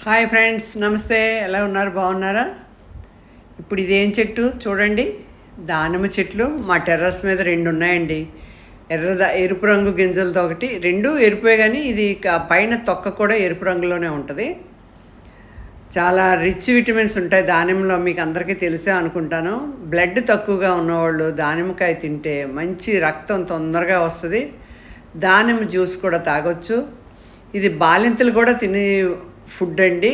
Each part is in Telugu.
హాయ్ ఫ్రెండ్స్, నమస్తే. ఎలా ఉన్నారు? బాగున్నారా? ఇప్పుడు ఇదేం చెట్టు చూడండి, దానిమ్మ చెట్లు మా టెర్రస్ మీద రెండు ఉన్నాయండి. ఎరుపు రంగు గింజలతో ఒకటి, రెండు ఎరుపే, కానీ ఇది పైన తొక్క కూడా ఎరుపు రంగులోనే ఉంటుంది. చాలా రిచ్ విటమిన్స్ ఉంటాయి దానిమ్మలో, మీకు అందరికీ తెలిసే అనుకుంటాను. బ్లడ్ తక్కువగా ఉన్నవాళ్ళు దానిమ్మకాయ తింటే మంచి రక్తం తొందరగా వస్తుంది. దానిమ్మ జ్యూస్ కూడా తాగొచ్చు. ఇది బాలింతలు కూడా తినే ఫుడ్ అండి,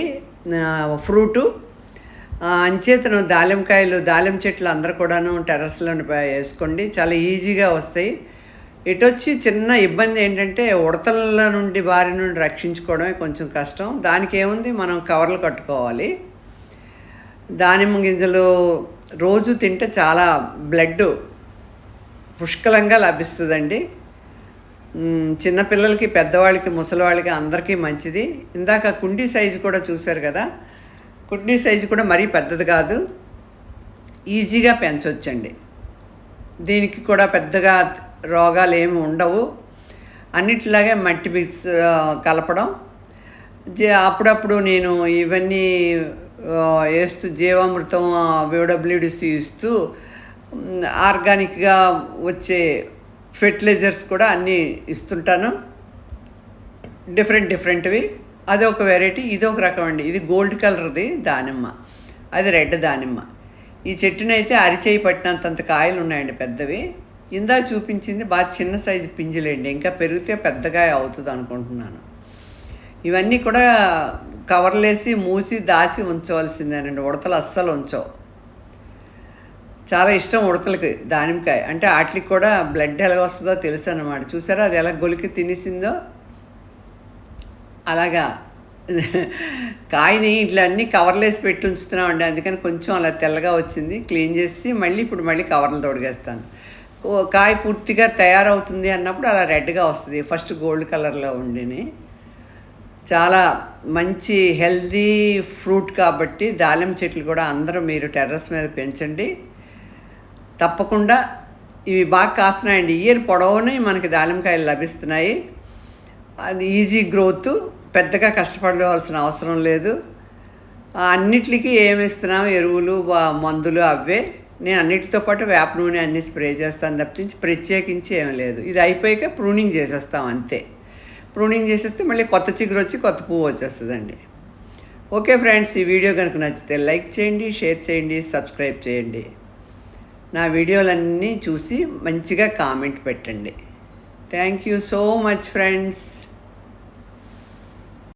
ఫ్రూటు. అంచేతను దాలిమ చెట్లు అందరూ కూడాను టెర్రస్లో వేసుకోండి, చాలా ఈజీగా వస్తాయి. ఇటొచ్చి చిన్న ఇబ్బంది ఏంటంటే ఉడతల నుండి బారి నుండి రక్షించుకోవడమే కొంచెం కష్టం. దానికి ఏముంది, మనం కవర్లు కట్టుకోవాలి. దానిమ్మ గింజలు రోజు తింటే చాలా బ్లడ్ పుష్కలంగా లభిస్తుందండి. చిన్నపిల్లలకి, పెద్దవాళ్ళకి, ముసలివాళ్ళకి అందరికీ మంచిది. ఇందాక కుండీ సైజు కూడా చూశారు కదా, కుండీ సైజు కూడా మరీ పెద్దది కాదు, ఈజీగా పెంచవచ్చండి. దీనికి కూడా పెద్దగా రోగాలు ఏమి ఉండవు. అన్నిటిలాగే మట్టి మిక్స్ కలపడం, అప్పుడప్పుడు నేను ఇవన్నీ వేస్తూ జీవామృతం, WWDC ఇస్తూ ఆర్గానిక్గా వచ్చే ఫెర్టిలైజర్స్ కూడా అన్నీ ఇస్తుంటాను, డిఫరెంట్వి. అదొక వెరైటీ, ఇదొక రకం అండి. ఇది గోల్డ్ కలర్ది దానిమ్మ, అది రెడ్ దానిమ్మ. ఈ చెట్టునైతే అరిచేయి పట్టినంత కాయలు ఉన్నాయండి, పెద్దవి. ఇందాక చూపించింది బాగా చిన్న సైజు పింజులేండి, ఇంకా పెరిగితే పెద్దగా అవుతుంది అనుకుంటున్నాను. ఇవన్నీ కూడా కవర్లేసి మూసి దాసి ఉంచవలసిందేనండి, ఉడతలు అస్సలు ఉంచవు. చాలా ఇష్టం ఉడతలకి దానిమ్మకాయ అంటే. వాటికి కూడా బ్లడ్ ఎలా వస్తుందో తెలుసు అన్నమాట. చూసారా అది ఎలా గొలికి తినేసిందో. అలాగా కాయని ఇట్లా అన్నీ కవర్లు వేసి పెట్టి ఉంచుతున్నామండి, అందుకని కొంచెం అలా తెల్లగా వచ్చింది. క్లీన్ చేసి ఇప్పుడు మళ్ళీ కవర్లు తొడిగేస్తాను. కాయ పూర్తిగా తయారవుతుంది అన్నప్పుడు అలా రెడ్గా వస్తుంది. ఫస్ట్ గోల్డ్ కలర్లో ఉండిని. చాలా మంచి హెల్దీ ఫ్రూట్ కాబట్టి దానిమ్మ చెట్లు కూడా అందరూ మీరు టెర్రస్ మీద పెంచండి తప్పకుండా. ఇవి బాగా కాస్తున్నాయండి, ఇయర్ పొడవునే మనకి దానిమ్మకాయలు లభిస్తున్నాయి. అది ఈజీ గ్రోత్, పెద్దగా కష్టపడవలసిన అవసరం లేదు. అన్నిటికీ ఏమి ఇస్తున్నాము, ఎరువులు, మందులు అవే. నేను అన్నిటితో పాటు వేప నూనె అన్నీ స్ప్రే చేస్తాను తప్పించి ప్రత్యేకించి ఏమీ లేదు. ఇది అయిపోయాక ప్రూనింగ్ చేసేస్తాం అంతే. ప్రూనింగ్ చేసేస్తే మళ్ళీ కొత్త చిగురు వచ్చి కొత్త పువ్వు వచ్చేస్తుందండి. ఓకే ఫ్రెండ్స్, ఈ వీడియో కనుక నచ్చితే లైక్ చేయండి, షేర్ చేయండి, సబ్స్క్రైబ్ చేయండి. నా వీడియోలన్నీ చూసి మంచిగా కామెంట్ పెట్టండి. Thank you so much friends.